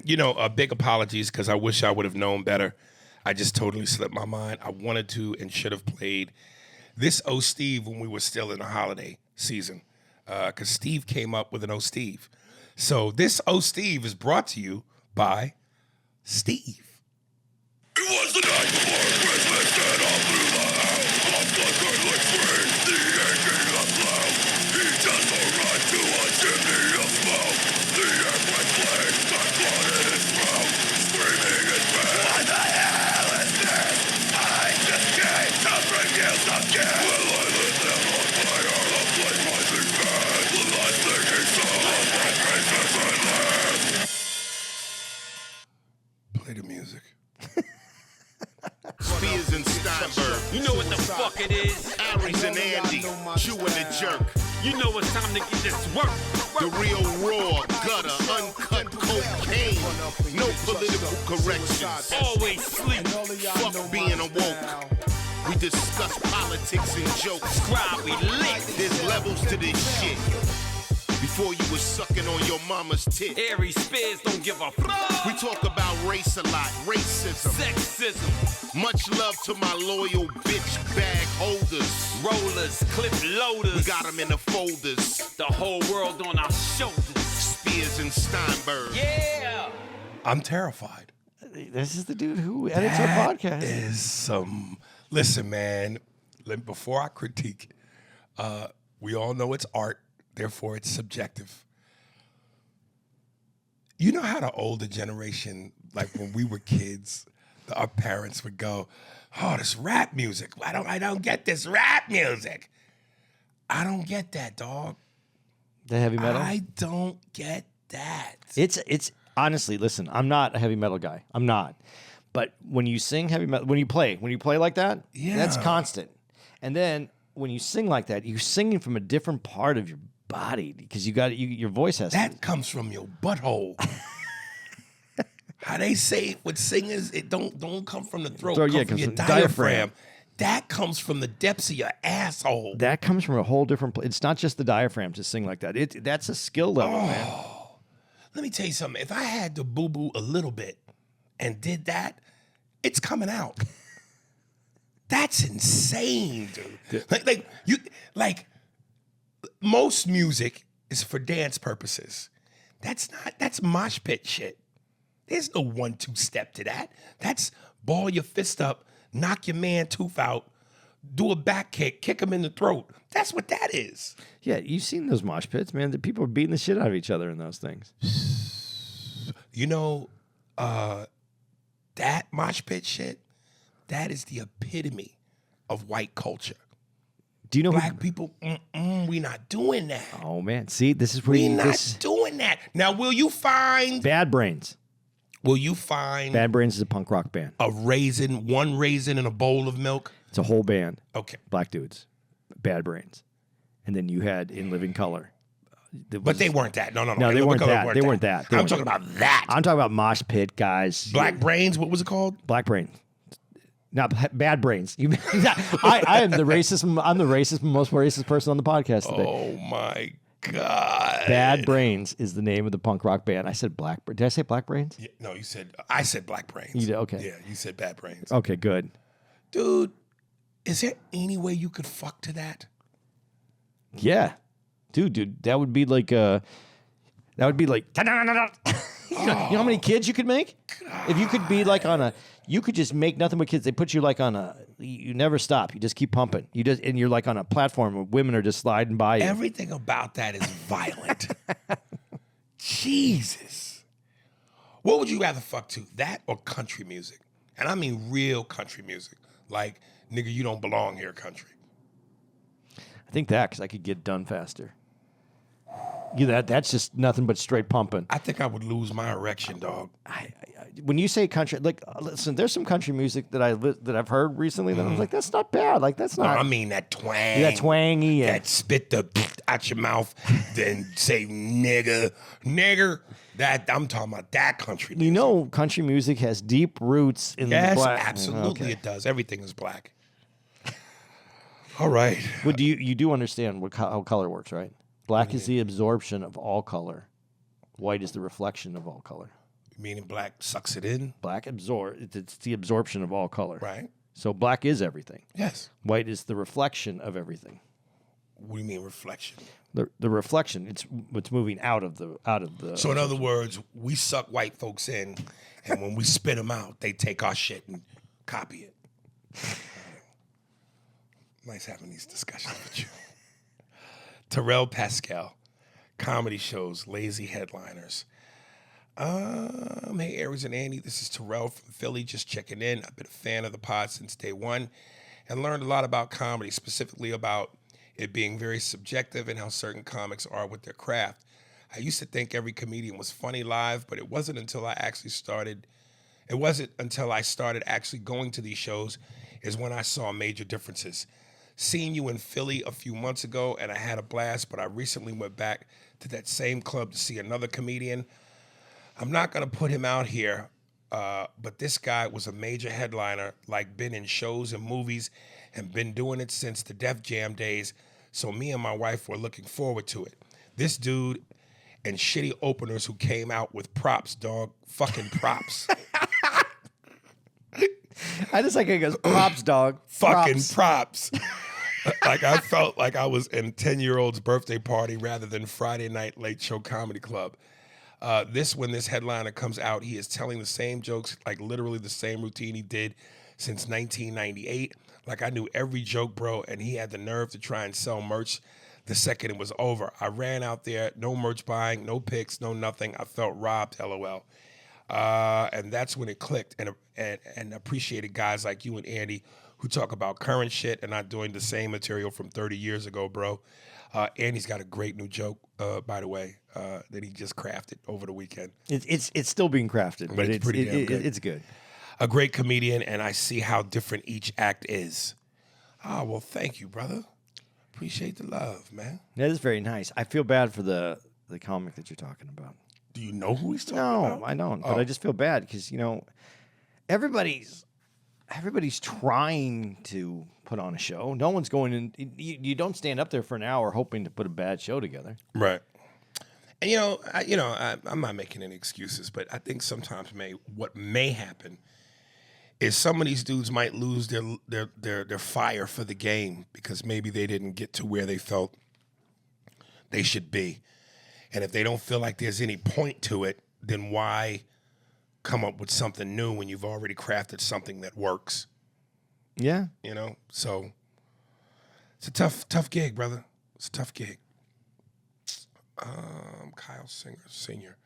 Big apologies because I wish I would have known better. I just totally slipped my mind. I wanted to and should have played this Oh Steve when we were still in the holiday season because Steve came up with an Oh Steve. So this Oh Steve is brought to you by Steve. It was the night before Christmas and all through the house. Off the like spring, the aching of loud. He just arrived to a chimney of smoke. The airplane flames got blood in his throat. Screaming in pain. What the hell is this? I just came to bring you some gift. Will I lit them on fire? The flame rising bad. The last thing he saw was my faces and lips. Play the music. Spears and Steinberg. You know what the fuck it is? Aries and Andy. Chew and the jerk. You know it's time to get this work. The real raw, gutter, uncut cocaine. No political corrections. Always sleep. Fuck being awoke. We discuss politics and jokes. Cry, we lit. There's levels to this shit. Before you was sucking on your mama's tit. Aries Spears don't give a fuck. We talk about race a lot, racism. Sexism. Much love to my loyal bitch bag holders. Rollers, clip loaders. We got them in the folders. The whole world on our shoulders. Spears and Steinberg. Yeah. I'm terrified. This is the dude who edits our podcast. Is some. Listen, man. Before I critique, we all know it's art. Therefore, it's subjective. You know how the older generation, like when we were kids, our parents would go, "Oh, this rap music. I don't get this rap music. I don't get that, dog. The heavy metal. I don't get that." It's honestly, listen, I'm not a heavy metal guy. I'm not. But when you sing heavy metal, when you play like that, that's constant. And then when you sing like that, you're singing from a different part of your body because your voice has that comes from your butthole. How they say with singers, it don't come from the throat, come from your diaphragm. That comes from the depths of your asshole. That comes from a whole different place. It's not just the diaphragm to sing like that. That's a skill level, man. Let me tell you something. If I had to boo-boo a little bit and did that, it's coming out. That's insane, dude. Like most music is for dance purposes. That's mosh pit shit. There's no 1-2 step to that. That's ball your fist up, knock your man tooth out, do a back kick him in the throat. That's what that is. Yeah, you've seen those mosh pits, man. The people are beating the shit out of each other in those things. You know, that mosh pit shit, that is the epitome of white culture. Do you know black people? We not doing that. Oh man, see, this is where we not doing that. Now, will you find Bad Brains? Will you find Bad Brains is a punk rock band? One raisin in a bowl of milk. It's a whole band. Okay, black dudes, Bad Brains, and then you had In Living Color. But they weren't that. No, they weren't that. They weren't that. I'm talking about that. I'm talking about mosh pit guys. Black Brains. What was it called? Black Brains. Not Bad Brains. I am the racist. I'm the most racist person on the podcast today. Oh my God. Bad Brains is the name of the punk rock band. I said Black. Did I say Black Brains? Yeah, no, you said. I said Black Brains. You did. Okay. Yeah, you said Bad Brains. Okay, good. Dude, is there any way you could fuck to that? Yeah, dude, that would be like you know how many kids you could make? God. If you could be like you could just make nothing but kids. They put you like you never stop. You just keep pumping. And you're like on a platform where women are just sliding by you. Everything about that is violent. Jesus. What would you rather fuck to, that or country music? And I mean real country music. Like, nigga, you don't belong here country. I think that because I could get done faster. That's just nothing but straight pumping. I think I would lose my erection, dog. When you say country, like, listen, there's some country music that I've heard recently that I was like, that's not bad. Like, that's not. No, I mean that twang. That twangy. That spit the out your mouth, then say nigger. That I'm talking about that country music. You know, country music has deep roots in the black. Yes, absolutely it does. Everything is black. All right. But you do understand how color works, right? Black is the absorption of all color. White is the reflection of all color. Meaning black sucks it in, Black it's the absorption of all color. right? So black is everything. Yes. White is the reflection of everything. What do you mean reflection? The reflection, it's what's moving out of the So in other words, we suck white folks in, and when we spit them out, they take our shit and copy it. Nice having these discussions with you. Terrell Pascal, comedy shows, lazy headliners. Hey, Aries and Andy, this is Terrell from Philly, just checking in. I've been a fan of the pod since day one and learned a lot about comedy, specifically about it being very subjective and how certain comics are with their craft. I used to think every comedian was funny live, but it wasn't until I started actually going to these shows is when I saw major differences. Seeing you in Philly a few months ago, and I had a blast, but I recently went back to that same club to see another comedian. I'm not going to put him out here, but this guy was a major headliner, like been in shows and movies and been doing it since the Def Jam days, so me and my wife were looking forward to it. This dude and shitty openers who came out with props, dog. Fucking props. I just like it goes, props, dog. Fucking props. Like I felt like I was in 10-year-old's birthday party rather than Friday night late show comedy club. When this headliner comes out, he is telling the same jokes, like literally the same routine he did since 1998. Like I knew every joke, bro, and he had the nerve to try and sell merch the second it was over. I ran out there, no merch buying, no pics, no nothing. I felt robbed, LOL. And that's when it clicked, and appreciated guys like you and Andy who talk about current shit and not doing the same material from 30 years ago, bro. Andy's got a great new joke, by the way, that he just crafted over the weekend. It's still being crafted, but it's pretty damn good. It's good. A great comedian, and I see how different each act is. Oh, well, thank you, brother. Appreciate the love, man. That is very nice. I feel bad for the comic that you're talking about. Do you know who he's talking about? No, I don't. But I just feel bad because, everybody's trying to put on a show. No one's going in. You don't stand up there for an hour hoping to put a bad show together. Right. And I'm not making any excuses, but I think sometimes what may happen is some of these dudes might lose their fire for the game because maybe they didn't get to where they felt they should be. And if they don't feel like there's any point to it, then why come up with something new when you've already crafted something that works? Yeah. So it's a tough gig, brother. It's a tough gig. Kyle Singer, Sr.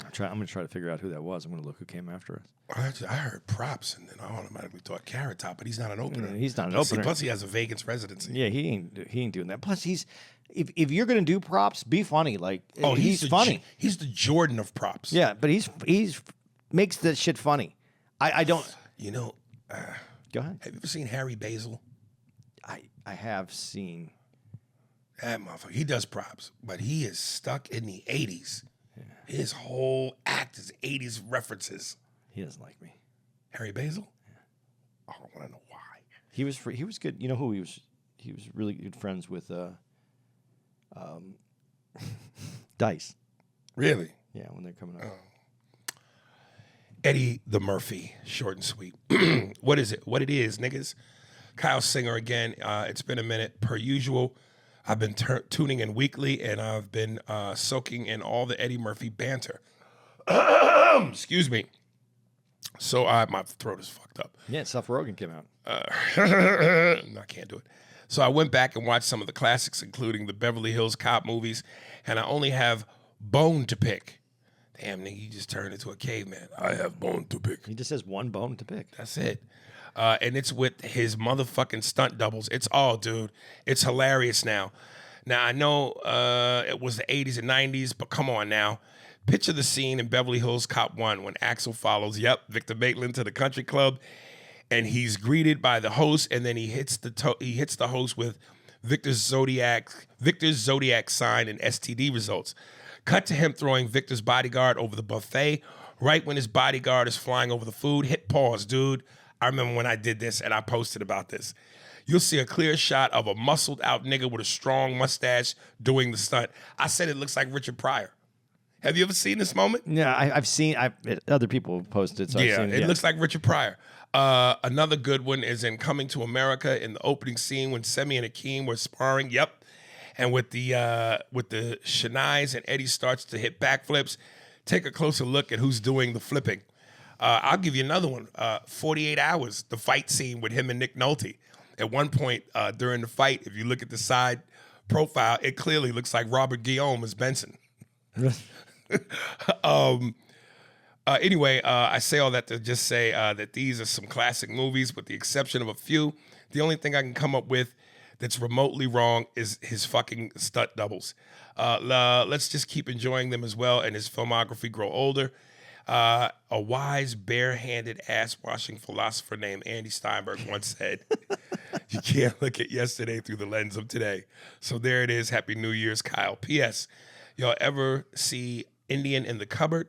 I'm going to try to figure out who that was. I'm going to look who came after us. I heard props, and then I automatically thought Carrot Top, but he's not an opener. He's not an opener. Plus, he has a Vegas residency. Yeah, he ain't doing that. Plus, if you're going to do props, be funny. Like, he's funny. He's the Jordan of props. Yeah, but he's makes that shit funny. I don't. Go ahead. Have you ever seen Harry Basil? I have seen. That motherfucker, he does props, but he is stuck in the 80s. Yeah. His whole act is 80s references. He doesn't like me. Harry Basil? Yeah. Oh, I want to know why. He was good. You know who he was? He was really good friends with Dice. Really? Yeah, when they're coming up. Oh. Eddie the Murphy, short and sweet. What is it? What it is, niggas? Kyle Singer again. It's been a minute, per usual. I've been tuning in weekly, and I've been soaking in all the Eddie Murphy banter. Excuse me. So my throat is fucked up. Yeah, Seth Rogen came out. No, I can't do it. So I went back and watched some of the classics, including the Beverly Hills Cop movies, and I only have bone to pick. Damn, nigga, you just turned into a caveman. I have bone to pick. He just has one bone to pick. That's it. And it's with his motherfucking stunt doubles. Dude, it's hilarious now. Now, I know it was the 80s and 90s, but come on now. Picture the scene in Beverly Hills Cop 1 when Axel follows, Victor Maitland to the country club, and he's greeted by the host, and then he hits the host with Victor's Zodiac sign and STD results. Cut to him throwing Victor's bodyguard over the buffet right when his bodyguard is flying over the food. Hit pause, dude. I remember when I did this and I posted about this. You'll see a clear shot of a muscled out nigga with a strong mustache doing the stunt. I said it looks like Richard Pryor. Have you ever seen this moment? Yeah, I've seen. Other people have posted. So I've Yeah, seen, it looks like Richard Pryor. Another good one is in Coming to America in the opening scene when Semi and Akeem were sparring. Yep, and with the Shanice and Eddie starts to hit backflips. Take a closer look at who's doing the flipping. I'll give you another one. 48 Hours, the fight scene with him and Nick Nolte. At one point during the fight, if you look at the side profile, it clearly looks like Robert Guillaume as Benson. Anyway, I say all that to just say that these are some classic movies, with the exception of a few. The only thing I can come up with that's remotely wrong is his fucking stunt doubles. Let's just keep enjoying them as well, and his filmography grow older. A wise, bare-handed, ass-washing philosopher named Andy Steinberg once said, "You can't look at yesterday through the lens of today." So there it is. Happy New Year's, Kyle. P.S. Y'all ever see Indian in the Cupboard?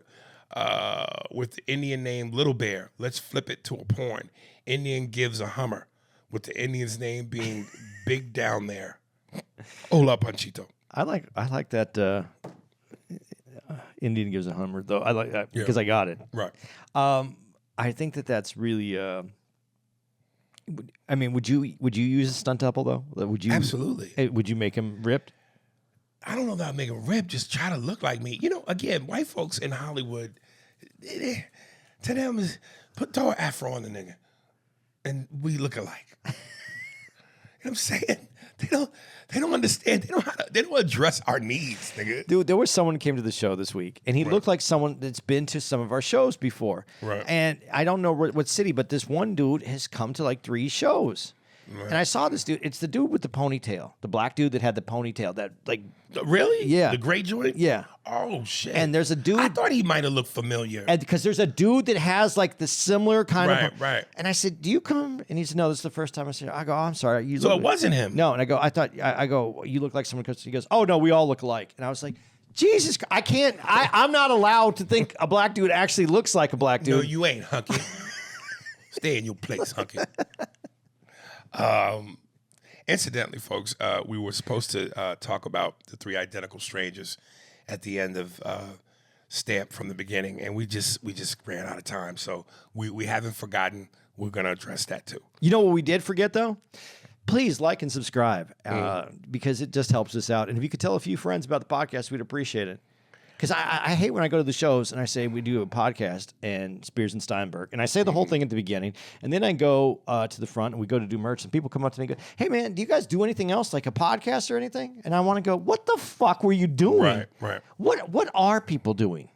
With the Indian name Little Bear. Let's flip it to a porn. Indian gives a Hummer, with the Indian's name being Big Down There. Hola, Panchito. I like that. Indian gives a Hummer, though. I like that because I got it. Right. I think that's really. I mean, would you use a stunt double though? Would you Absolutely. Would you make him ripped? I don't know that I'd make a rib, just try to look like me. You know, again, white folks in Hollywood, to them is throw an afro on the nigga, and we look alike. You know what I'm saying? They don't understand. They don't address our needs, nigga. Dude, there was someone who came to the show this week, and he looked like someone that's been to some of our shows before. Right. And I don't know what city, but this one dude has come to like 3 shows. Right. And I saw this dude. It's the dude with the ponytail, the black dude that had the ponytail. That like really? Yeah. The gray joint? Yeah. Oh shit. And there's a dude. I thought he might have looked familiar. And because there's a dude that has like the similar kind of. Right. And I said, "Do you come?" And he said, "No, this is the first time I said." I go, "Oh, I'm sorry." You So look it wasn't him. No, and I go, I go, "You look like someone." He goes, "Oh no, we all look alike." And I was like, Jesus, I can't. I'm not allowed to think a black dude actually looks like a black dude. No, you ain't, Hunky. Stay in your place, Hunky. Incidentally, folks, we were supposed to talk about the 3 identical strangers at the end of Stamp from the beginning, and we just ran out of time. So we haven't forgotten. We're gonna address that too. You know what we did forget though? Please like and subscribe because it just helps us out. And if you could tell a few friends about the podcast, we'd appreciate it. Because I hate when I go to the shows and I say we do a podcast and Spears and Steinberg. And I say the whole thing at the beginning. And then I go to the front and we go to do merch. And people come up to me and go, "Hey, man, do you guys do anything else, like a podcast or anything?" And I want to go, "What the fuck were you doing?" Right. What are people doing?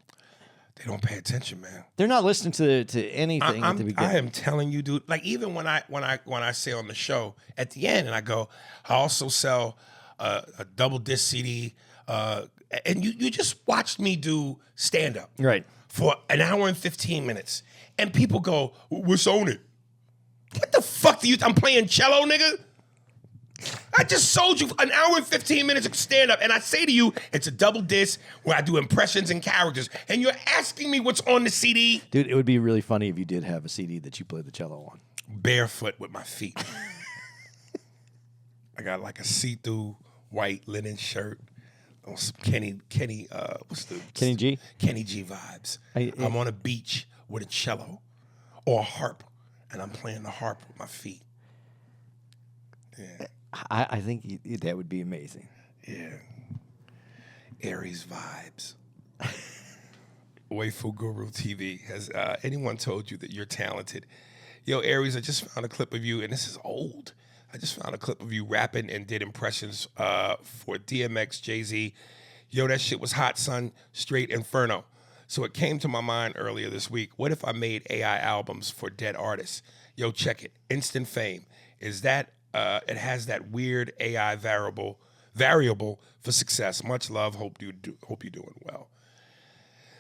They don't pay attention, man. They're not listening to anything at the beginning. I am telling you, dude. Like even when I say on the show at the end, and I go, I also sell a double disc CD. And you just watched me do stand up for an hour and 15 minutes, and people go, "What's on it?" What the fuck do you? I'm playing cello, nigga. I just sold you an hour and 15 minutes of stand up, and I say to you, it's a double disc where I do impressions and characters, and you're asking me what's on the CD. Dude, it would be really funny if you did have a CD that you played the cello on. Barefoot with my feet. I got like a see-through white linen shirt. Kenny, what's the Kenny G? Kenny G vibes. I'm on a beach with a cello or a harp, and I'm playing the harp with my feet. Yeah, I think that would be amazing. yeah. Aries vibes. Waifu Guru TV. Has anyone told you that you're talented? Yo, Aries, I just found a clip of you, and this is old. I just found a clip of you rapping and did impressions for DMX, Jay-Z. Yo, that shit was hot, son. Straight inferno. So it came to my mind earlier this week. What if I made AI albums for dead artists? Yo, check it. Instant fame. Is that it has that weird AI variable for success. Much love. Hope you're doing well.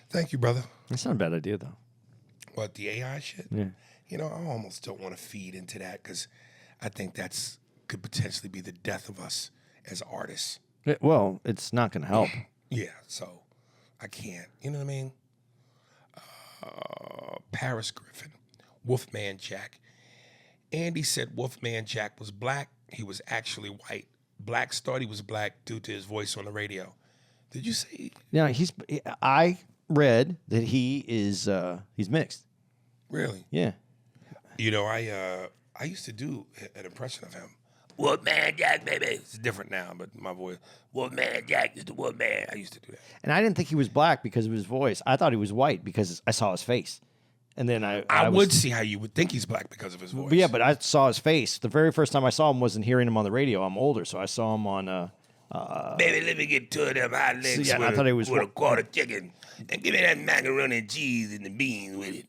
Thank you, brother. That's not a bad idea though. What, the AI shit? Yeah. You know, I almost don't want to feed into that because I think that's could potentially be the death of us as artists. Well, it's not going to help. Yeah, so I can't. You know what I mean? Paris Griffin, Wolfman Jack. Andy said Wolfman Jack was black. He was actually white. Blacks thought he was black due to his voice on the radio. Did you say? Yeah, I read that he's mixed. Really? Yeah. You know, I used to do an impression of him. Wolfman Jack, baby. It's different now, but my voice. Wolfman Jack is the Wolfman. I used to do that. And I didn't think he was black because of his voice. I thought he was white because I saw his face. And then I would see how you would think he's black because of his voice. But yeah, but I saw his face. The very first time I saw him wasn't hearing him on the radio. I'm older, so I saw him on. Baby, let me get two of them hot legs yeah, I thought it was with a quarter chicken. And give me that macaroni and cheese and the beans with it.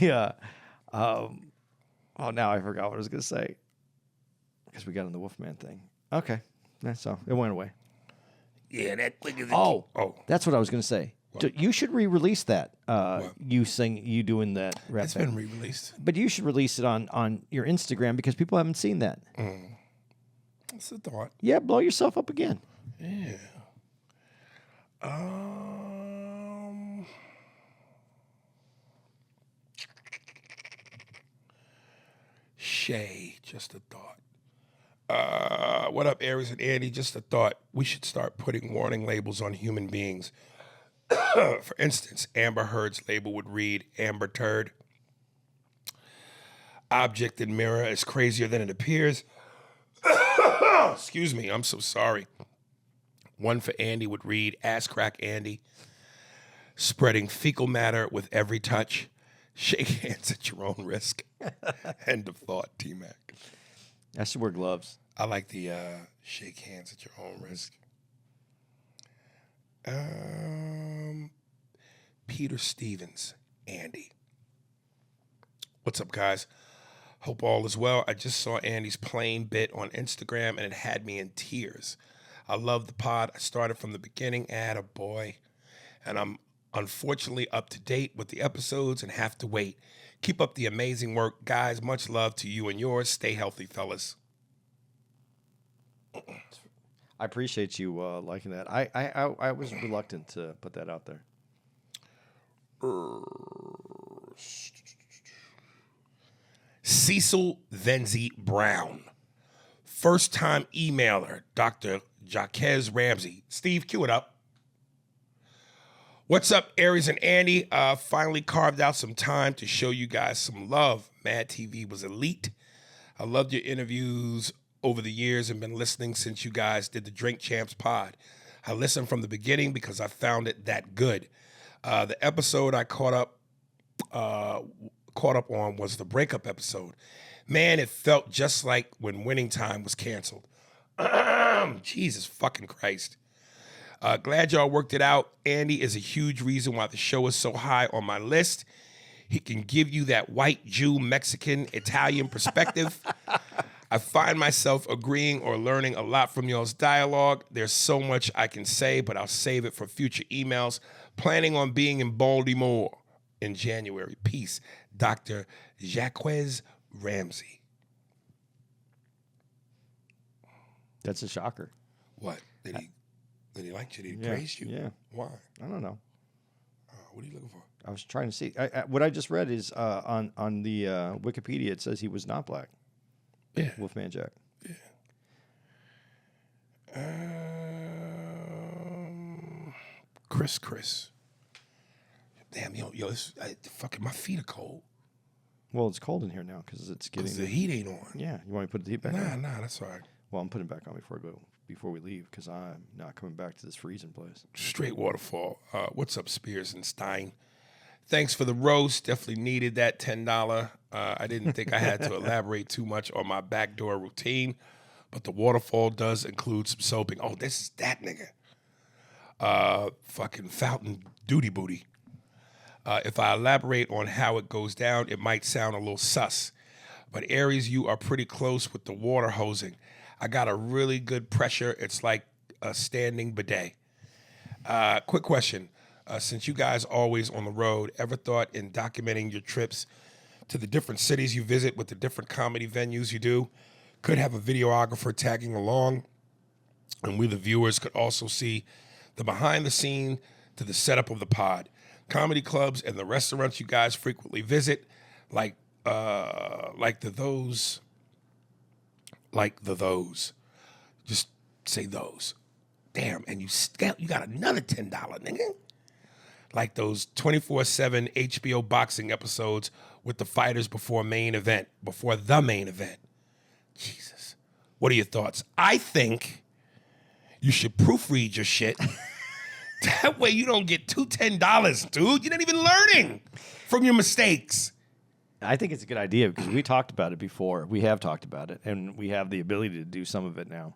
Yeah. Oh, now I forgot what I was going to say. Because we got on the Wolfman thing. Okay. That's all. It went away. Yeah, that quick as a Oh, oh. that's what I was going to say. You should re-release that. What? You doing that rap It's thing. been re-released. But you should release it on your Instagram because people haven't seen that. That's a thought. Yeah, blow yourself up again. Yeah. Shay, just a thought. What up, Aries and Andy? Just a thought. We should start putting warning labels on human beings. For instance, Amber Heard's label would read Amber Turd. Object in mirror is crazier than it appears. Excuse me, I'm so sorry. One for Andy would read Ass Crack Andy. Spreading fecal matter with every touch. Shake hands at your own risk. End of thought, T-Mac. I should wear gloves. I like the shake hands at your own risk. Peter Stevens, Andy. What's up, guys? Hope all is well. I just saw Andy's plain bit on Instagram, and it had me in tears. I love the pod. I started from the beginning. Atta boy. And I'm unfortunately up to date with the episodes and have to wait. Keep up the amazing work, guys. Much love to you and yours. Stay healthy, fellas. I appreciate you liking that. I was reluctant to put that out there. Cecil Venzi Brown. First time emailer, Dr. Jaquez Ramsey. Steve, cue it up. What's up, Aries and Andy? Finally carved out some time to show you guys some love. Mad TV was elite. I loved your interviews over the years and been listening since you guys did the Drink Champs pod. I listened from the beginning because I found it that good. The episode I caught up on was the breakup episode. Man, it felt just like when Winning Time was canceled. Jesus fucking Christ. Glad y'all worked it out. Andy is a huge reason why the show is so high on my list. He can give you that white Jew, Mexican, Italian perspective. I find myself agreeing or learning a lot from y'all's dialogue. There's so much I can say, but I'll save it for future emails. Planning on being in Baltimore in January. Peace. Dr. Jaquez Ramsey. That's a shocker. What? Did he like you? Did he praise you? Yeah. Why? I don't know. What are you looking for? I was trying to see. What I just read is on the Wikipedia, it says he was not black. Yeah. Wolfman Jack. Yeah. Chris. Damn, yo, fucking my feet are cold. Well, it's cold in here now because it's getting. Because the heat ain't on. Yeah, you want me to put the heat back on? Nah, that's all right. Well, I'm putting it back on before we leave because I'm not coming back to this freezing place. Straight waterfall. What's up, Spears and Stein? Thanks for the roast. Definitely needed that $10. I didn't think I had to elaborate too much on my backdoor routine, but the waterfall does include some soaping. Oh, this is that nigga. Fucking fountain duty booty. If I elaborate on how it goes down, it might sound a little sus. But Aries, you are pretty close with the water hosing. I got a really good pressure. It's like a standing bidet. Quick question. Since you guys always on the road, ever thought in documenting your trips to the different cities you visit with the different comedy venues you do? Could have a videographer tagging along, and we the viewers could also see the behind the scene to the setup of the pod. Comedy clubs and the restaurants you guys frequently visit, like the those. Just say those. damn, and you got another $10, nigga. Like those 24/7 HBO boxing episodes with the fighters before the main event. Jesus. What are your thoughts? I think you should proofread your shit. That way you don't get two $10, dude. You're not even learning from your mistakes. I think it's a good idea because we talked about it before. We have talked about it, and we have the ability to do some of it now.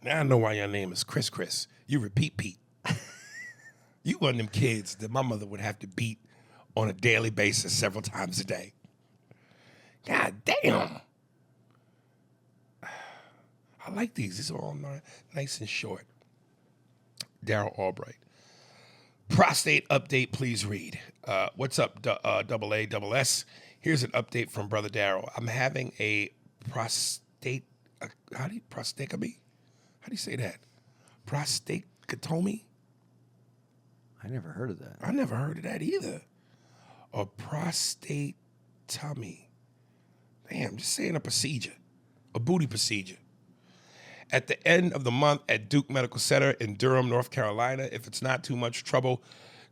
Now I know why your name is Chris. You repeat Pete. You one of them kids that my mother would have to beat on a daily basis several times a day. God damn. I like these. These are all nice and short. Daryl Albright. Prostate update, please read. What's up, double A, double S? Here's an update from Brother Daryl. I'm having a prostatectomy? How do you say that? Prostatectomy? I never heard of that. I never heard of that either. A prostatectomy. Damn, just saying a procedure. A booty procedure. At the end of the month at Duke Medical Center in Durham, North Carolina. If it's not too much trouble,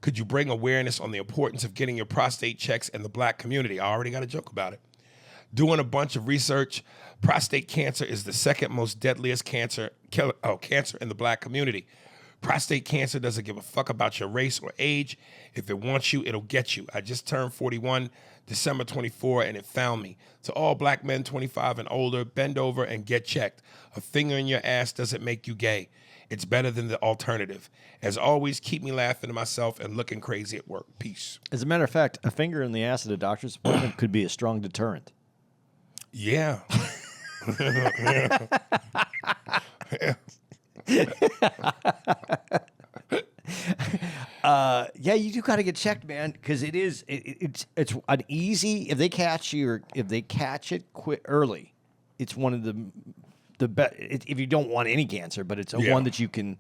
could you bring awareness on the importance of getting your prostate checks in the black community? I already got a joke about it. Doing a bunch of research, prostate cancer is the second most deadliest cancer in the black community. Prostate cancer doesn't give a fuck about your race or age. If it wants you, it'll get you. I just turned 41, December 24, and it found me. To all black men 25 and older, bend over and get checked. A finger in your ass doesn't make you gay. It's better than the alternative. As always, keep me laughing to myself and looking crazy at work. Peace. As a matter of fact, a finger in the ass at a doctor's appointment could be a strong deterrent. Yeah. Yeah, you do got to get checked, man, because it's an easy if they catch you or if they catch it early, it's one of the best if you don't want any cancer, but it's one that you can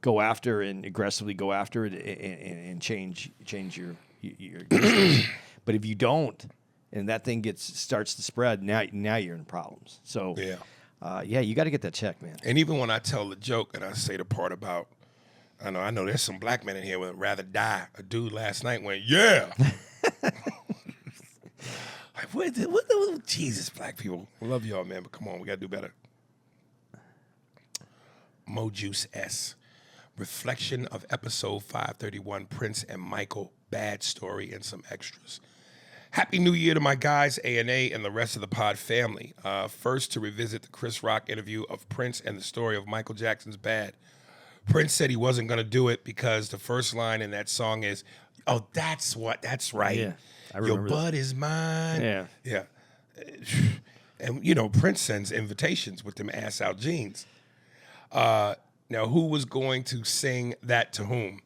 go after and aggressively go after it and change your but if you don't and that thing starts to spread, now you're in problems. So you got to get that checked, man. And even when I tell the joke and I say the part about, I know there's some black men in here would rather die. A dude last night went, yeah. Like, what, Jesus, black people. We love y'all, man, but come on, we got to do better. Mojuice S. Reflection of episode 531, Prince and Michael, bad story, and some extras. Happy New Year to my guys, A&A, and the rest of the pod family. First, to revisit the Chris Rock interview of Prince and the story of Michael Jackson's Bad. Prince said he wasn't going to do it because the first line in that song is, oh, that's right. Yeah, I remember Your butt is mine. Yeah. Yeah. And, Prince sends invitations with them ass-out jeans. Now, who was going to sing that to whom?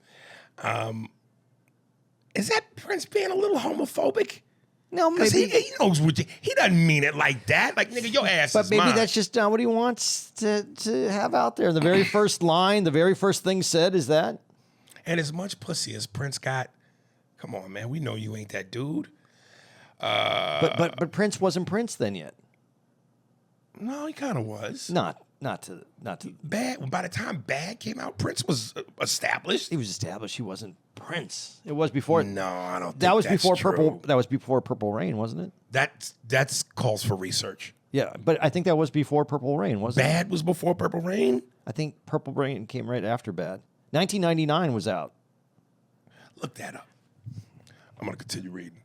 Is that Prince being a little homophobic? No, maybe he knows he doesn't mean it like that. Like, nigga, your ass but is maybe mine. that's just not what he wants to have out there. The very first line, the very first thing said is that. And as much pussy as Prince got, come on, man, we know you ain't that dude. But Prince wasn't Prince then yet. No, he kind of was. Not to Bad. By the time Bad came out, Prince was established. He was established. He wasn't Prince. It was before. No, I don't think that was that's before true. Purple. That was before Purple Rain, wasn't it? That's calls for research. Yeah, but I think that was before Purple Rain, wasn't it? Bad was before Purple Rain? I think Purple Rain came right after Bad. 1999 was out. Look that up. I'm going to continue reading.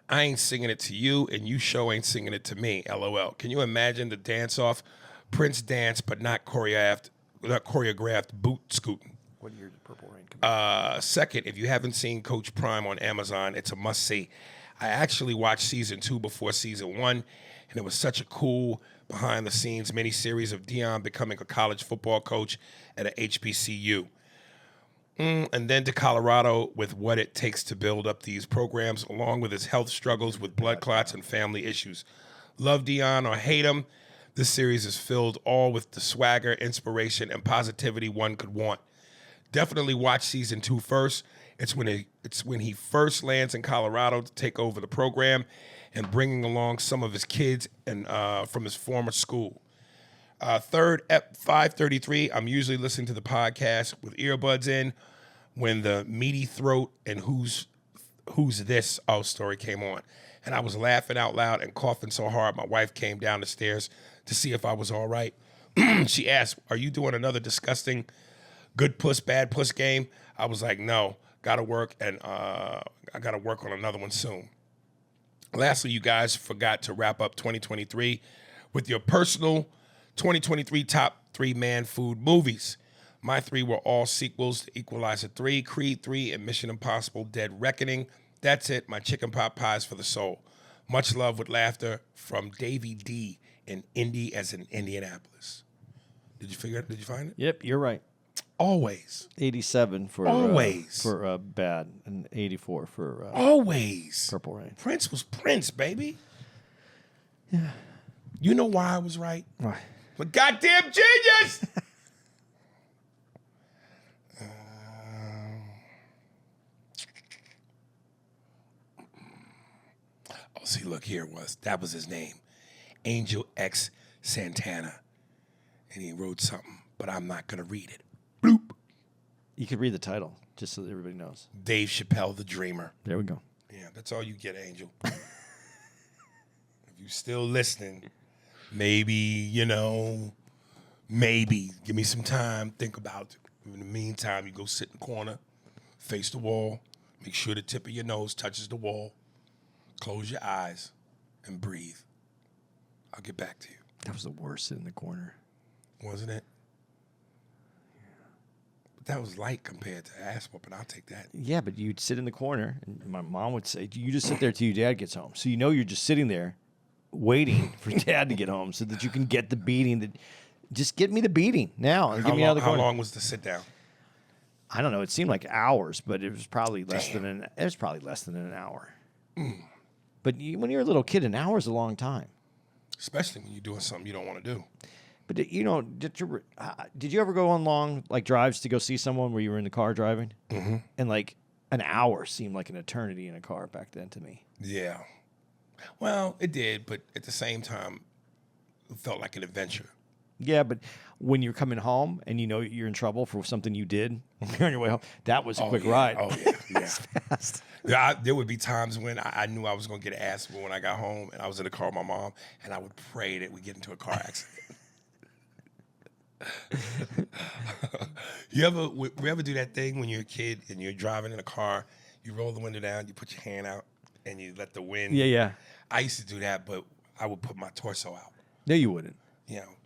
I ain't singing it to you, and you sure ain't singing it to me, LOL. Can you imagine the dance-off? Prince dance, but not choreographed boot scooting. What year did Purple Rain come out? Second, if you haven't seen Coach Prime on Amazon, it's a must-see. I actually watched season 2 before season 1, and it was such a cool behind-the-scenes miniseries of Dion becoming a college football coach at a HBCU. And then to Colorado with what it takes to build up these programs, along with his health struggles with blood clots and family issues. Love Dion or hate him, this series is filled all with the swagger, inspiration, and positivity one could want. Definitely watch season 2 first. It's when he first lands in Colorado to take over the program and bringing along some of his kids and from his former school. Third, ep 533. I'm usually listening to the podcast with earbuds in when the meaty throat and who's this story came on. And I was laughing out loud and coughing so hard my wife came down the stairs to see if I was all right. She asked, "Are you doing another disgusting good puss, bad puss game?" I was like, "No, gotta work, and I gotta work on another one soon." Lastly, you guys forgot to wrap up 2023 with your personal 2023 top 3 man food movies. My 3 were all sequels to Equalizer 3, Creed 3, and Mission Impossible Dead Reckoning. That's it, my chicken pot pies for the soul. Much love with laughter from Davey D in Indy as in Indianapolis. Did you find it? Yep, you're right. Always. 87 for Always. bad, and 84 for Always. Purple Rain. Prince was Prince, baby. Yeah. You know why I was right? Why? But goddamn genius! See, look, here it was. That was his name. Angel X Santana. And he wrote something, but I'm not going to read it. Bloop. You could read the title, just so that everybody knows. Dave Chappelle, the Dreamer. There we go. Yeah, that's all you get, Angel. If you're still listening, maybe, maybe give me some time, think about it. In the meantime, you go sit in the corner, face the wall, make sure the tip of your nose touches the wall, close your eyes, and breathe. I'll get back to you. That was the worst sit in the corner. Wasn't it? But that was light compared to ass whooping. I'll take that. Yeah, but you'd sit in the corner, and my mom would say, "You just sit there till your dad gets home." So you're just sitting there, waiting for dad to get home, so that you can get the beating. That just get me the beating now and get me out of the corner. How long was the sit down? I don't know. It seemed like hours, but it was probably less than an hour. But when you're a little kid, an hour is a long time. Especially when you're doing something you don't want to do. But did you ever go on long drives to go see someone where you were in the car driving? Mm-hmm. And like an hour seemed like an eternity in a car back then to me. Yeah. Well, it did, but at the same time, it felt like an adventure. Yeah, but when you're coming home and you know you're in trouble for something you did when you're on your way home, that was a quick ride. Oh, yeah. Yeah. Fast. There would be times when I knew I was going to get an ass when I got home and I was in the car with my mom, and I would pray that we get into a car accident. You ever do that thing when you're a kid and you're driving in a car, you roll the window down, you put your hand out, and you let the wind. Yeah. I used to do that, but I would put my torso out. No, you wouldn't. You know.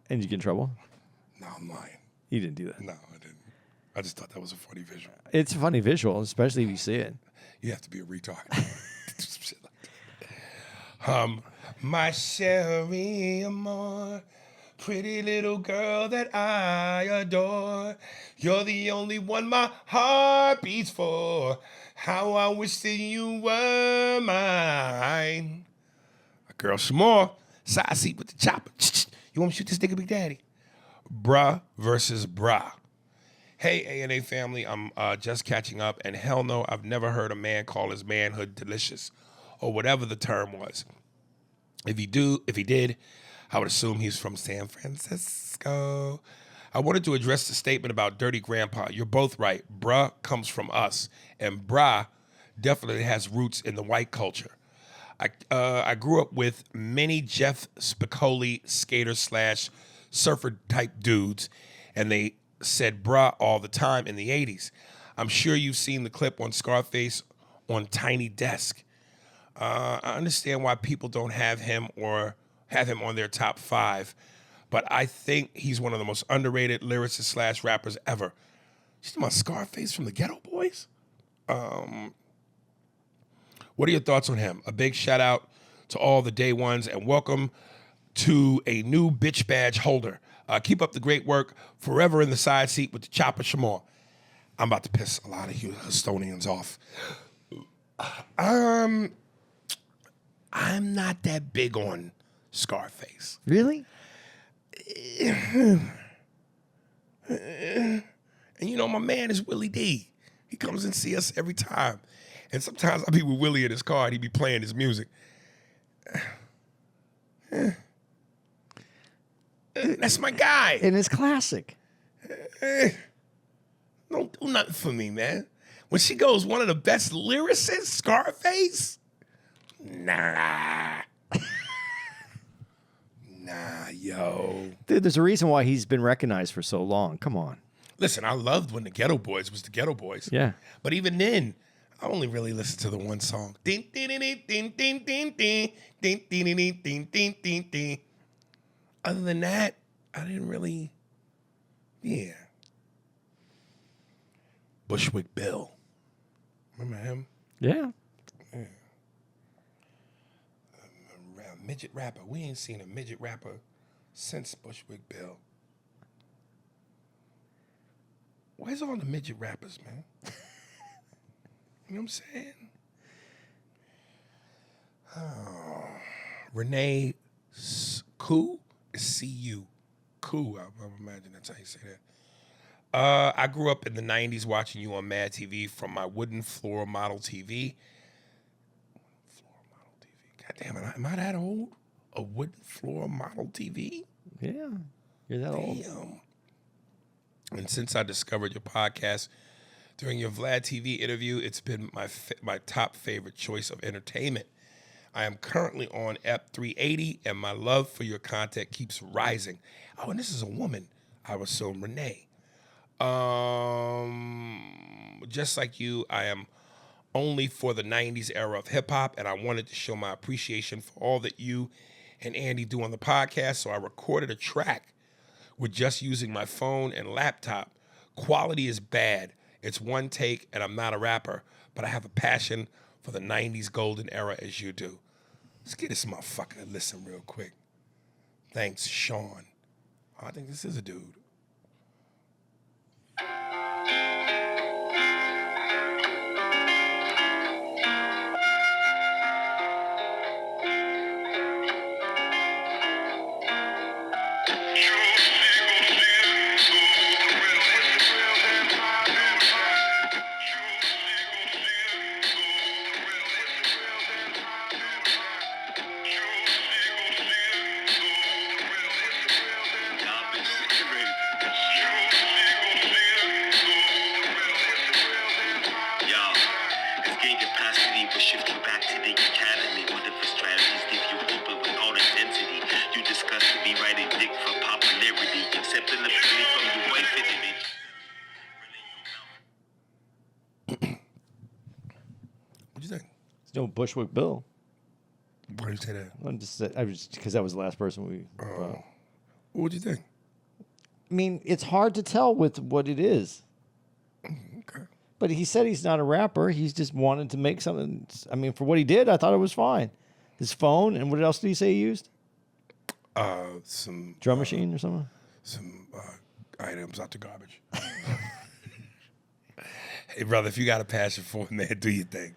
And you get in trouble? No, I'm lying. You didn't do that. No, I didn't. I just thought that was a funny visual. It's a funny visual, especially if you see it. You have to be a retard. Shit like that. My Sherry Amore, pretty little girl that I adore. You're the only one my heart beats for. How I wish that you were mine. Girl, some more. Side seat with the chopper. You want me to shoot this nigga, Big Daddy? Bruh versus Bruh. Hey, A&A family, I'm just catching up, and hell no, I've never heard a man call his manhood delicious, or whatever the term was. If he did, I would assume he's from San Francisco. I wanted to address the statement about dirty grandpa. You're both right. Bruh comes from us, and bruh definitely has roots in the white culture. I grew up with many Jeff Spicoli skater/surfer type dudes, and they said bruh all the time in the 80s. I'm sure you've seen the clip on Scarface on Tiny Desk. I understand why people don't have him or have him on their top 5, but I think he's one of the most underrated lyricists/rappers ever. You talking about Scarface from the Ghetto Boys? What are your thoughts on him? A big shout out to all the day ones, and welcome to a new bitch badge holder. Keep up the great work. Forever in the side seat with the chopper Shamor. I'm about to piss a lot of you Estonians off. I'm not that big on Scarface. Really? And my man is Willie D. He comes and see us every time. And sometimes I'll be with Willie in his car and he be playing his music. That's my guy. And it's classic. Don't do nothing for me, man. When she goes, one of the best lyricists, Scarface. Nah. Nah, yo. Dude, there's a reason why he's been recognized for so long. Come on. Listen, I loved when the Ghetto Boys was the Ghetto Boys. Yeah. But even then, I only really listened to the one song. Ding, ding, ding, ding, ding, ding, ding, ding, ding, ding, ding, ding, ding, ding. Other than that, I didn't really, yeah. Bushwick Bill. Remember him? Yeah. Midget rapper. We ain't seen a midget rapper since Bushwick Bill. Where's all the midget rappers, man? You know what I'm saying? Oh. Renee Koo? C-U. Koo, I imagine that's how you say that. I grew up in the 90s watching you on Mad TV from my wooden floor model TV. God damn it, am I that old? A wooden floor model TV? Yeah. You're that old. Damn. And since I discovered your podcast during your Vlad TV interview, it's been my top favorite choice of entertainment. I am currently on EP 380, and my love for your content keeps rising. Oh, and this is a woman. I was so Renee. Just like you, I am only for the 90s era of hip-hop, and I wanted to show my appreciation for all that you and Andy do on the podcast, so I recorded a track with just using my phone and laptop. Quality is bad. It's one take, and I'm not a rapper, but I have a passion for the 90s golden era as you do. Let's get this motherfucker to listen real quick. Thanks, Sean. Oh, I think this is a dude. No Bushwick Bill. Why do you say that? I was because that was the last person we. What would you think? I mean, it's hard to tell with what it is. Okay. But he said he's not a rapper. He's just wanted to make something. I mean, for what he did, I thought it was fine. His phone and what else did he say he used? Some drum machine or something. Some items out the garbage. Hey, brother, if you got a passion for it, man, do your thing.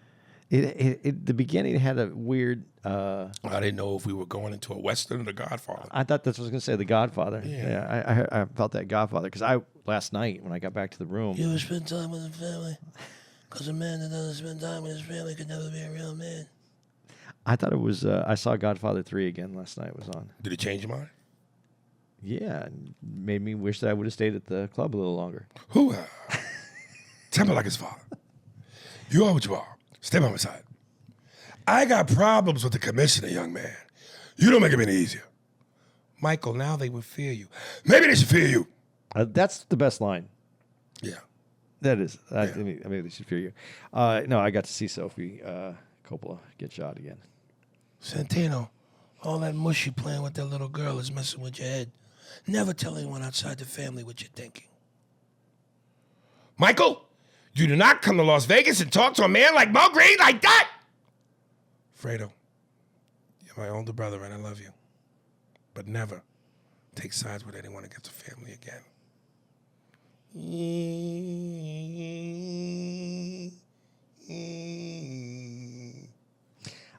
The beginning had a weird. I didn't know if we were going into a Western or The Godfather. I thought that's what I was going to say, The Godfather. Yeah. I felt that Godfather because last night when I got back to the room. You ever spend time with a family? Because a man that doesn't spend time with his family could never be a real man. I thought it was. I saw Godfather 3 again last night. It was on. Did it change your mind? Yeah, made me wish that I would have stayed at the club a little longer. Who? Tell me like his father. You are what you are. Stay by my side. I got problems with the commissioner, young man. You don't make it any easier. Michael, now they would fear you. Maybe they should fear you. That's the best line. Yeah. That is. I mean, they should fear you. No, I got to see Sophie Coppola get shot again. Santino, all that mush you playing with that little girl is messing with your head. Never tell anyone outside the family what you're thinking. Michael, you do not come to Las Vegas and talk to a man like Mo Green like that. Fredo, you're my older brother and I love you. But never take sides with anyone against a family again.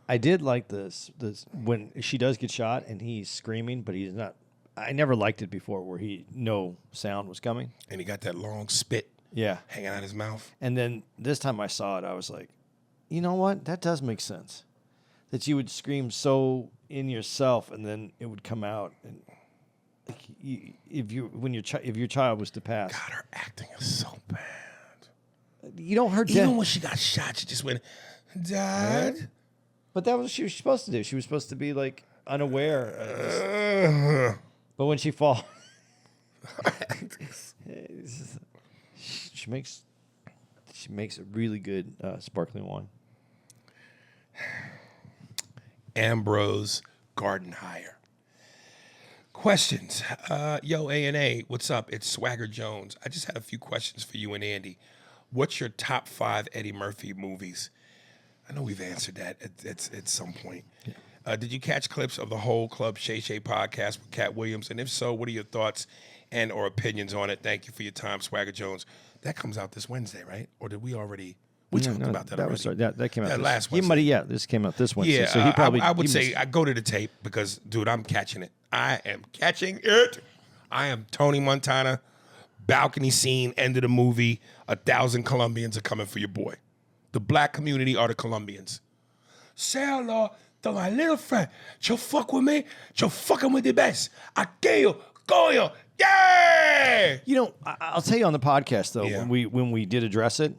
I did like this when she does get shot and he's screaming, but he's not. I never liked it before where no sound was coming. And he got that long spit hanging out his mouth. And then this time I saw it, I was like, you know what? That does make sense. That you would scream so in yourself and then it would come out. And if your child was to pass, God, her acting is so bad. you know, her Even death. when she got shot, she just went, Dad. But that was what she was supposed to do. She was supposed to be like unaware. But when she falls, she makes a really good sparkling wine. Ambrose Gardenhire. Questions. Yo, A&A, what's up? It's Swagger Jones. I just had a few questions for you and Andy. What's your top 5 Eddie Murphy movies? I know we've answered that at some point. Yeah. Did you catch clips of the whole Club Shay Shay podcast with Cat Williams? And if so, what are your thoughts and or opinions on it? Thank you for your time, Swagger Jones. That comes out this Wednesday, right? Or did we already... We talked about that already. That came out last Wednesday. This came out this Wednesday. Yeah, so he probably. I would say I go to the tape because, dude, I'm catching it. I am catching it. I am Tony Montana, balcony scene, end of the movie. 1,000 Colombians are coming for your boy. The black community are the Colombians. Say hello to my little friend. She'll fuck with me. She'll fucking with the best. Aquello, coño, yeah! You know, I'll tell you on the podcast though, Yeah. when we did address it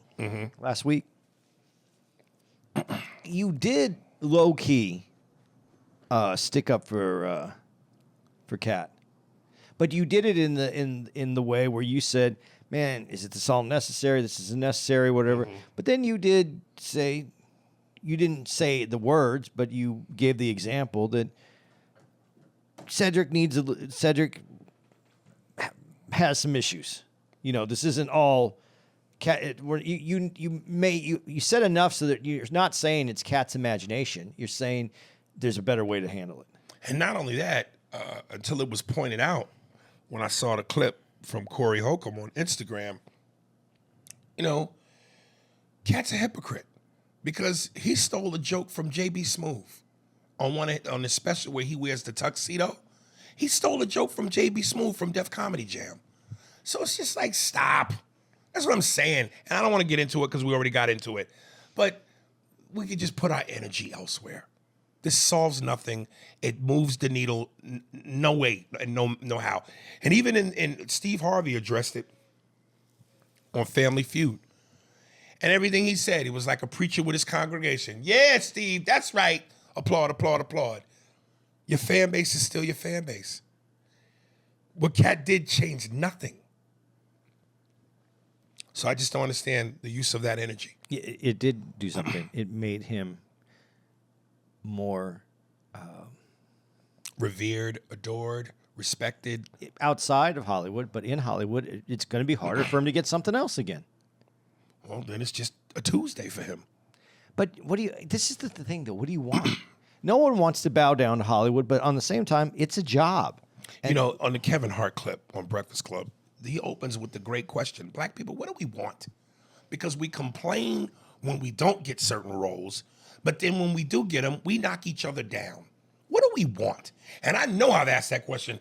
last week, you did low key stick up for Kat, but you did it in the way where you said, "Man, is it this all necessary? This isn't necessary, whatever." But then you did say, you didn't say the words, but you gave the example that Cedric has some issues. You know, this isn't all Cat. You said enough so that you're not saying it's Cat's imagination. You're saying there's a better way to handle it. And not only that, until it was pointed out when I saw the clip from Corey Holcomb on Instagram, you know, Cat's a hypocrite because he stole a joke from JB Smoove on the special where he wears the tuxedo. He stole a joke from JB Smoove from Def Comedy Jam. So it's just like, stop. That's what I'm saying. And I don't want to get into it because we already got into it. But we could just put our energy elsewhere. This solves nothing. It moves the needle no way and no how. And even in Steve Harvey addressed it on Family Feud. And everything he said, he was like a preacher with his congregation. Yeah, Steve, that's right. Applaud, applaud, applaud. Your fan base is still your fan base. What Cat did changed nothing. So I just don't understand the use of that energy. It did do something. It made him more Revered, adored, respected. outside of Hollywood, but in Hollywood, it's going to be harder for him to get something else again. Well, then it's just a Tuesday for him. But this is the thing, though. What do you want? No one wants to bow down to Hollywood, but on the same time, it's a job. You know, on the Kevin Hart clip on Breakfast Club, he opens with the great question, black people, what do we want? Because we complain when we don't get certain roles, but then when we do get them, we knock each other down. What do we want? And I know I've asked that question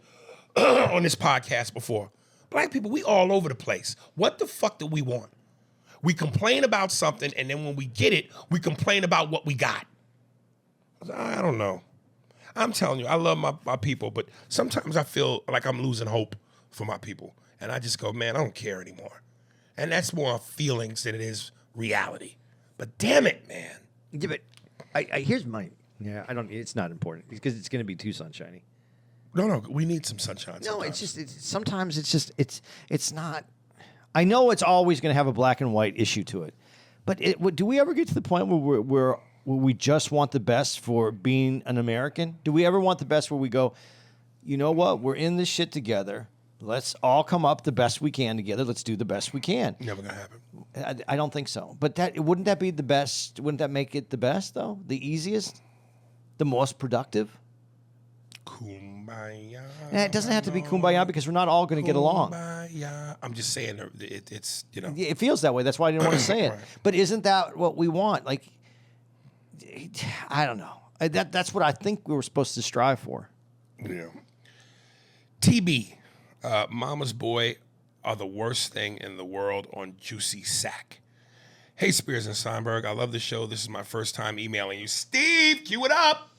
on this podcast before. Black people, we all over the place. What the fuck do we want? We complain about something, and then when we get it, we complain about what we got. I don't know. I'm telling you, I love my people, but sometimes I feel like I'm losing hope for my people. And I just go, man, I don't care anymore. And that's more feelings than it is reality. But damn it, man. Yeah, but I here's my I don't. It's not important because it's going to be too sunshiny. No, we need some sunshine. No, sometimes. sometimes it's not. I know it's always going to have a black and white issue to it, but do we ever get to the point where we just want the best for being an American? Do we ever want the best where we go, you know what, we're in this shit together. Let's all come up the best we can together. Let's do the best we can. Never gonna happen. I don't think so. But wouldn't that be the best? Wouldn't that make it the best though? The easiest, the most productive. Kumbaya. It doesn't have to be kumbaya because we're not all going to get along. Kumbaya. I'm just saying it's It feels that way. That's why I didn't want to say it. Right. But isn't that what we want? Like, I don't know. That's what I think we were supposed to strive for. Yeah. TB, Mama's Boy are the worst thing in the world on Juicy Sack. Hey, Spears and Steinberg, I love the show. This is my first time emailing you. Steve, cue it up.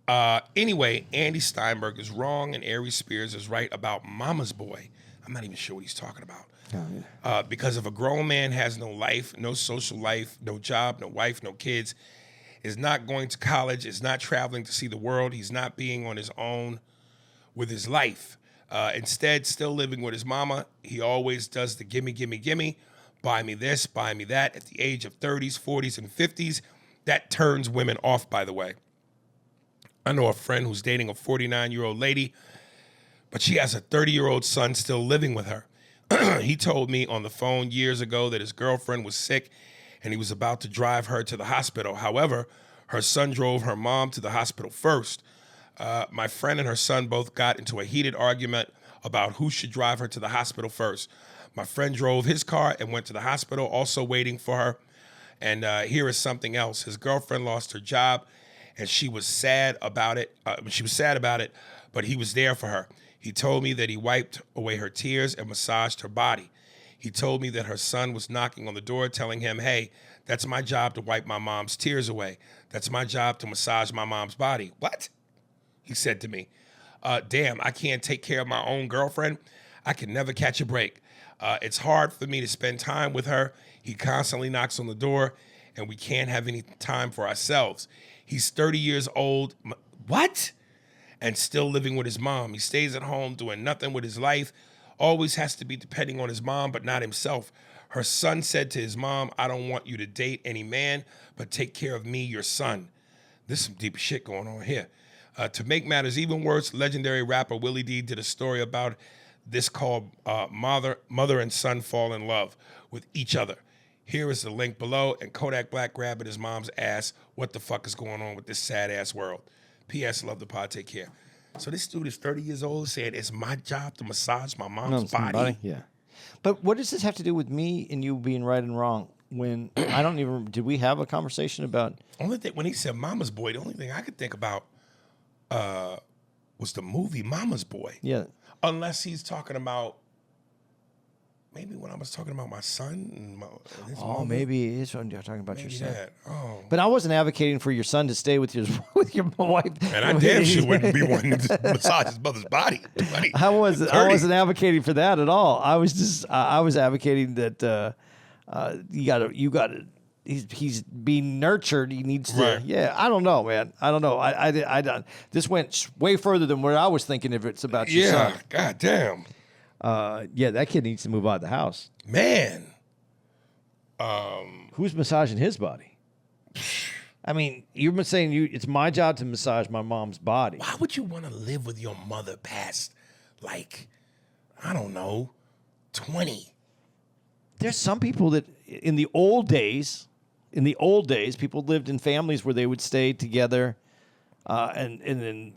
Anyway, Andy Steinberg is wrong and Aries Spears is right about Mama's Boy. I'm not even sure what he's talking about. Oh, yeah. Because if a grown man has no life, no social life, no job, no wife, no kids, is not going to college, is not traveling to see the world, he's not being on his own with his life. Instead, still living with his mama, he always does the gimme, gimme, gimme, buy me this, buy me that. At the age of 30s, 40s, and 50s, that turns women off, by the way. I know a friend who's dating a 49-year-old lady, but she has a 30-year-old son still living with her. He told me on the phone years ago that his girlfriend was sick and he was about to drive her to the hospital. However, her son drove her mom to the hospital first. My friend and her son both got into a heated argument about who should drive her to the hospital first. My friend drove his car and went to the hospital, also waiting for her. And here is something else. His girlfriend lost her job, and she was sad about it. But he was there for her. He told me that he wiped away her tears and massaged her body. He told me that her son was knocking on the door, telling him, hey, that's my job to wipe my mom's tears away. That's my job to massage my mom's body. What? He said to me, damn, I can't take care of my own girlfriend. I can never catch a break. It's hard for me to spend time with her. He constantly knocks on the door, and we can't have any time for ourselves. He's 30 years old. What? And still living with his mom. He stays at home doing nothing with his life, always has to be depending on his mom, but not himself. Her son said to his mom, I don't want you to date any man, but take care of me, your son. There's some deep shit going on here. To make matters even worse, legendary rapper Willie D did a story about this called Mother and Son Fall in Love with Each Other. Here is the link below, and Kodak Black grabbing his mom's ass. What the fuck is going on with this sad-ass world? P.S. Love the pod. Take care. So this dude is 30 years old, saying it's my job to massage my mom's body. Yeah. But what does this have to do with me and you being right and wrong? When I don't even, did we have a conversation about? Only thing, when he said Mama's Boy, the only thing I could think about was the movie Mama's Boy. Yeah. Unless he's talking about, maybe when I was talking about my son and his mother. Maybe it is when you're talking about your son. That. Oh. But I wasn't advocating for your son to stay with your wife. And I damn sure wouldn't be wanting to massage his mother's body. I wasn't advocating for that at all. I was just I was advocating that you gotta. He's being nurtured. He needs to. Right. Yeah, I don't know, man. I don't know. I don't. This went way further than where I was thinking. If it's about your son. Yeah. God damn. Yeah, that kid needs to move out of the house. Man. Who's massaging his body? I mean, you've been saying it's my job to massage my mom's body. Why would you want to live with your mother past, like, I don't know, 20? There's some people that in the old days, people lived in families where they would stay together, and then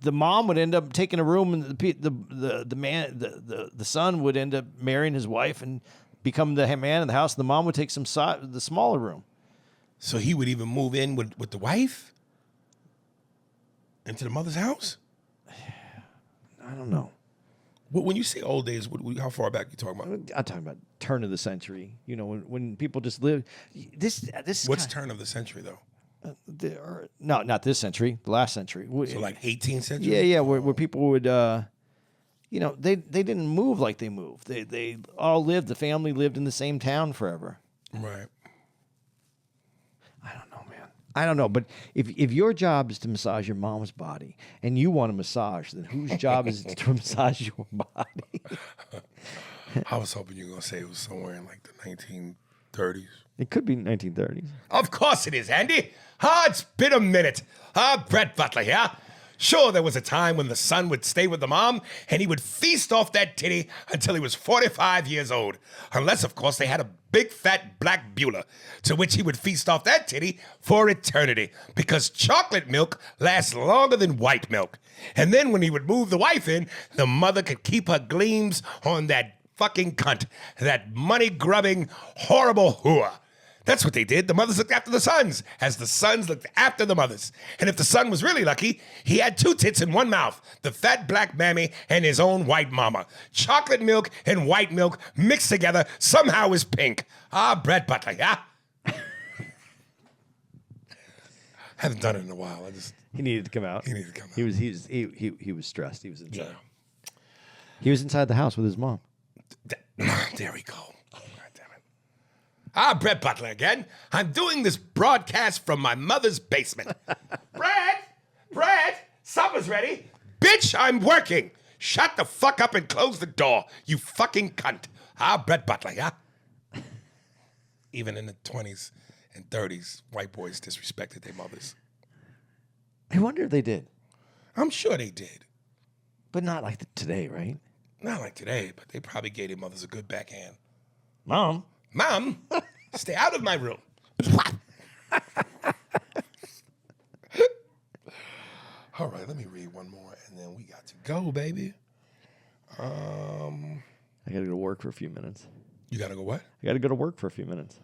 the mom would end up taking a room, and the son would end up marrying his wife and become the man in the house. And the mom would take the smaller room. So he would even move in with the wife into the mother's house? I don't know. When you say old days, how far back are you talking about? I'm talking about turn of the century. You know, when people just lived. This is What's turn of the century though? No, not this century. The last century. So like 18th century. Yeah, where people would, they didn't move like they moved. They all lived. The family lived in the same town forever. Right. I don't know, man. I don't know, but if your job is to massage your mom's body and you want a massage, then whose job is it to massage your body? I was hoping you were gonna say it was somewhere in like the 1930s. It could be 1930s. Of course it is, Andy. It's been a minute. Brett Butler here. Sure, there was a time when the son would stay with the mom and he would feast off that titty until he was 45 years old. Unless, of course, they had a big fat black Beulah, to which he would feast off that titty for eternity, because chocolate milk lasts longer than white milk. And then when he would move the wife in, the mother could keep her gleams on that fucking cunt, that money-grubbing, horrible whore. That's what they did. The mothers looked after the sons, as the sons looked after the mothers. And if the son was really lucky, he had two tits in one mouth, the fat black mammy and his own white mama. Chocolate milk and white milk mixed together somehow is pink. Brett Butler, yeah? Haven't done it in a while. He needed to come out. He needed to come out. He was stressed. He was inside. Yeah. He was inside the house with his mom. There we go. God damn it. Brett Butler again. I'm doing this broadcast from my mother's basement. Brett, supper's ready. Bitch, I'm working. Shut the fuck up and close the door, you fucking cunt. Brett Butler, yeah? Even in the 20s and 30s, white boys disrespected their mothers. I wonder if they did. I'm sure they did. But not like today, right? Not like today, but they probably gave their mothers a good backhand. Mom. Mom, stay out of my room. All right, let me read one more, and then we got to go, baby. I got to go to work for a few minutes. You got to go what? I got to go to work for a few minutes.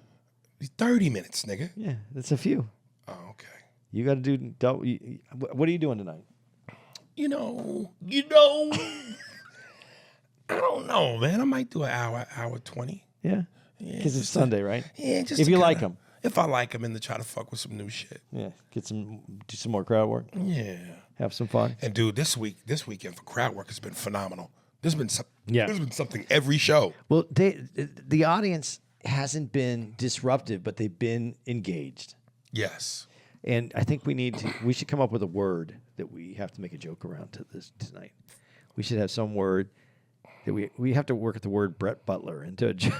30 minutes, nigga. Yeah, that's a few. Oh, okay. You got to do. What are you doing tonight? You know. I don't know, man. I might do an hour 20. Yeah, because it's Sunday, right? Yeah, just if to you kinda, like them. If I like them, and to try to fuck with some new shit. Yeah, do some more crowd work. Yeah. Have some fun. And dude, this weekend for crowd work has been phenomenal. There's been something every show. Well, the audience hasn't been disruptive, but they've been engaged. Yes. And I think we should come up with a word that we have to make a joke around to this tonight. We should have some word that we have to work at the word Brett Butler into a joke.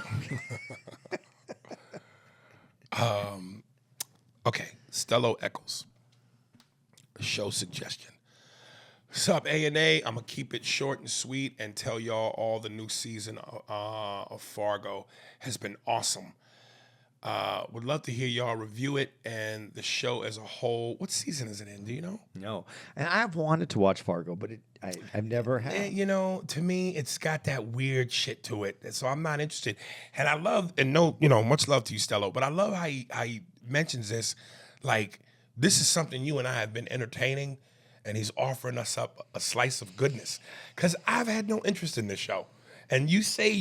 Okay, Stello Eccles. Show suggestion. Sup, A&A? I'm going to keep it short and sweet and tell y'all all the new season of Fargo has been awesome. Would love to hear y'all review it and the show as a whole. What season is it in? Do you know? No. And I've wanted to watch Fargo, but I've never had. You know, to me, it's got that weird shit to it. So I'm not interested. And I love, and no, much love to you, Stello, but I love how he mentions this. Like, this is something you and I have been entertaining, and he's offering us up a slice of goodness. Because I've had no interest in this show. And you say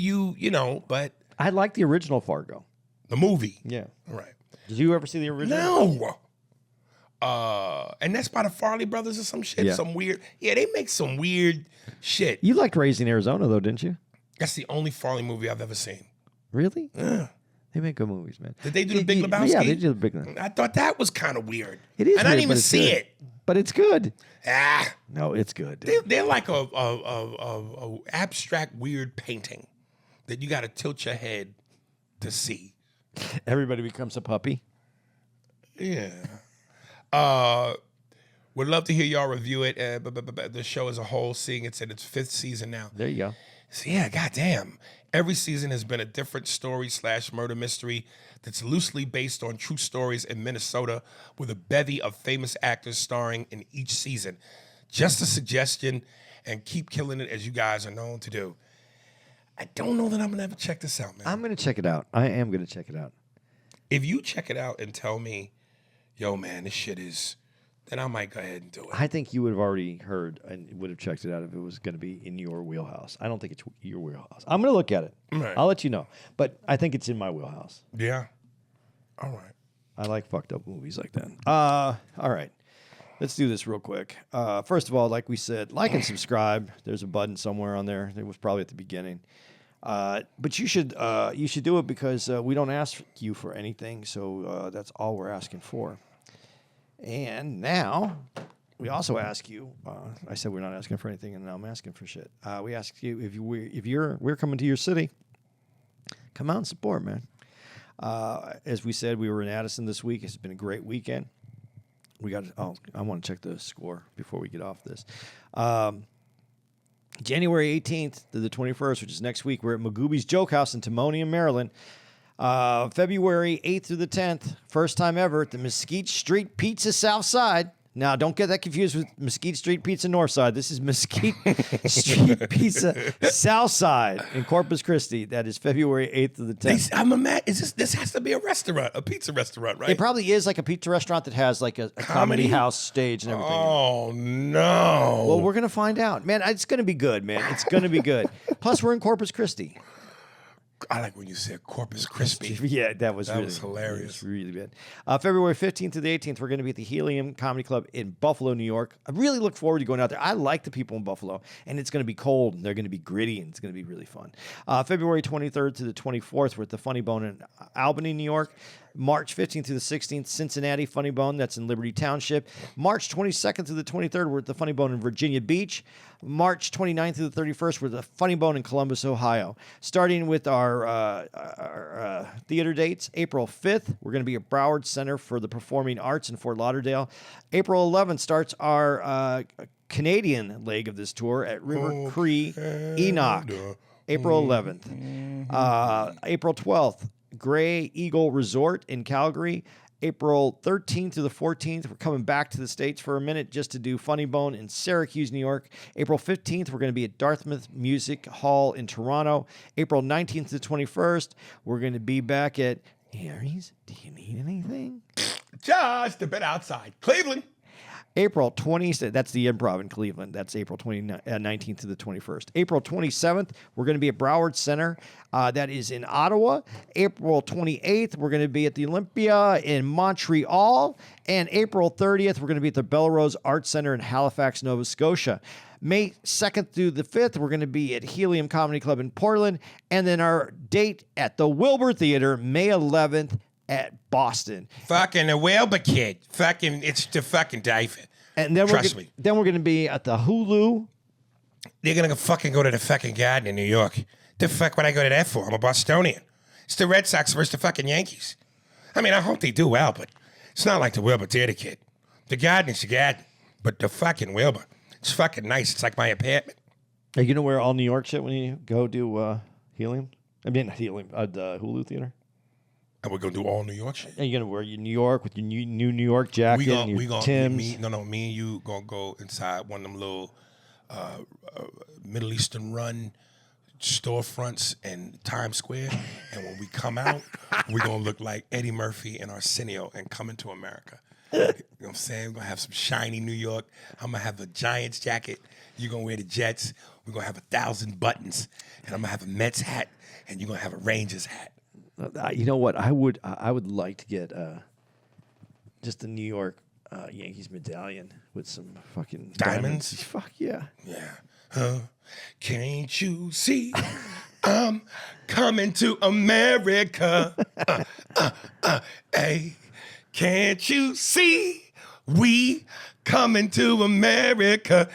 but. I like the original Fargo. The movie. Yeah. All right. Did you ever see the original? No. And that's by the Farley brothers or some shit. Yeah. Some weird. Yeah, they make some weird shit. You liked Raising Arizona, though, didn't you? That's the only Farley movie I've ever seen. Really? Yeah. They make good movies, man. Did they do the Big Lebowski? Yeah, they did the Big Lebowski. I thought that was kind of weird. It is and I weird, didn't but even it's see good. it. But it's good. Ah. No, it's good. Dude. They're like a abstract weird painting that you got to tilt your head to see. Everybody becomes a puppy. Yeah. Would love to hear y'all review it. The show as a whole, seeing it's in its 5th season now. There you go. So yeah, goddamn. Every season has been a different story/murder mystery that's loosely based on true stories in Minnesota with a bevy of famous actors starring in each season. Just a suggestion, and keep killing it as you guys are known to do. I don't know that I'm going to ever check this out, man. I'm going to check it out. I am going to check it out. If you check it out and tell me, yo, man, this shit is, then I might go ahead and do it. I think you would have already heard and would have checked it out if it was going to be in your wheelhouse. I don't think it's your wheelhouse. I'm going to look at it. Right. I'll let you know. But I think it's in my wheelhouse. Yeah. All right. I like fucked up movies like that. All right. Let's do this real quick. First of all, like we said, like and subscribe. There's a button somewhere on there. It was probably at the beginning. But you should do it because we don't ask you for anything. So that's all we're asking for. And now we also ask you. I said we're not asking for anything, and now I'm asking for shit. We ask you if we're coming to your city, come out and support, man. As we said, we were in Addison this week. It's been a great weekend. We got. I want to check the score before we get off this. January 18th to the 21st, which is next week, we're at Magooby's Joke House in Timonium, Maryland. February 8th through the 10th, first time ever at the Mesquite Street Pizza South Side. Now, don't get that confused with Mesquite Street Pizza North Side. This is Mesquite Street Pizza South Side in Corpus Christi. That is February 8th to the 10th. This has to be a restaurant, a pizza restaurant, right? It probably is like a pizza restaurant that has like a comedy house stage and everything. Oh, no. Well, we're going to find out. Man, it's going to be good, man. It's going to be good. Plus, we're in Corpus Christi. I like when you said Corpus Crispy. Yeah, that was hilarious. It was really good. February 15th to the 18th, we're going to be at the Helium Comedy Club in Buffalo, New York. I really look forward to going out there. I like the people in Buffalo, and it's going to be cold, and they're going to be gritty, and it's going to be really fun. February 23rd to the 24th, we're at the Funny Bone in Albany, New York. March 15th to the 16th, Cincinnati Funny Bone. That's in Liberty Township. March 22nd to the 23rd, we're at the Funny Bone in Virginia Beach. March 29th to the 31st, we're at the Funny Bone in Columbus, Ohio. Starting with our theater dates, April 5th, we're going to be at Broward Center for the Performing Arts in Fort Lauderdale. April 11th starts our Canadian leg of this tour at River Cree, Enoch. April 11th. April 12th, Gray Eagle Resort in Calgary. April 13th to the 14th, we're coming back to the States for a minute just to do Funny Bone in Syracuse, New York. April 15th, we're going to be at Dartmouth Music Hall in Toronto. April 19th to 21st, we're going to be back at Harry's. Do you need anything? Just a bit outside. Cleveland. April 20th, that's the Improv in Cleveland. That's April 19th to the 21st. April 27th, we're going to be at Broward Center. That is in Ottawa. April 28th, we're going to be at the Olympia in Montreal. And April 30th, we're going to be at the Belrose Arts Center in Halifax, Nova Scotia. May 2nd through the 5th, we're going to be at Helium Comedy Club in Portland. And then our date at the Wilbur Theater, May 11th, at Boston. Fucking the Wilbur kid. Fucking, it's the fucking dive. And then Trust me. Then we're going to be at the Hulu. They're going to fucking go to the fucking Garden in New York. The fuck would I go to that for? I'm a Bostonian. It's the Red Sox versus the fucking Yankees. I mean, I hope they do well, but it's not like the Wilbur Theater kid. The Garden is the Garden, but the fucking Wilbur, it's fucking nice. It's like my apartment. Are you going to wear all New York shit when you go do Helium? I mean, not Helium, the Hulu Theater. And we're going to do all New York shit. Are you going to wear your New York with your new New York jacket and your Timbs? Me and you going to go inside one of them little Middle Eastern run storefronts in Times Square. And when we come out, we're going to look like Eddie Murphy and Arsenio and Coming to America. You know what I'm saying? We're going to have some shiny New York. I'm going to have a Giants jacket. You're going to wear the Jets. We're going to have 1,000 buttons. And I'm going to have a Mets hat. And you're going to have a Rangers hat. You know what? I would like to get just the New York Yankees medallion with some fucking diamonds. Fuck yeah. Yeah. Can't you see? I'm coming to America. Hey, can't you see? We coming to America.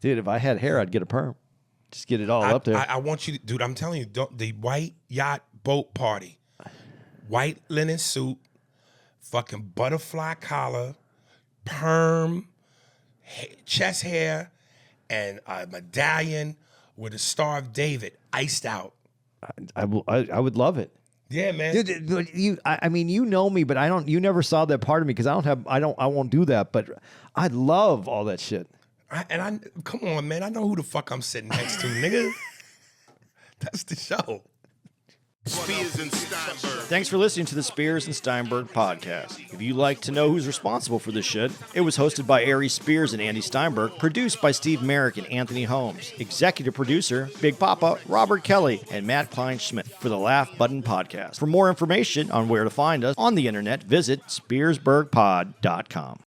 Dude, if I had hair, I'd get a perm. Just get it all up there. I want you to, dude, I'm telling you, the white yacht boat party, white linen suit, fucking butterfly collar, perm, chest hair, and a medallion with a Star of David iced out. I would love it. Yeah, man. Dude, I mean, you know me, but you never saw that part of me because I won't do that, but I love all that shit. Come on, man. I know who the fuck I'm sitting next to, nigga. That's the show. Spears and Steinberg. Thanks for listening to the Spears and Steinberg podcast. If you'd like to know who's responsible for this shit, it was hosted by Ari Spears and Andy Steinberg, produced by Steve Merrick and Anthony Holmes, executive producer, Big Papa, Robert Kelly, and Matt Kleinschmidt for the Laugh Button podcast. For more information on where to find us on the internet, visit SpearsburgPod.com.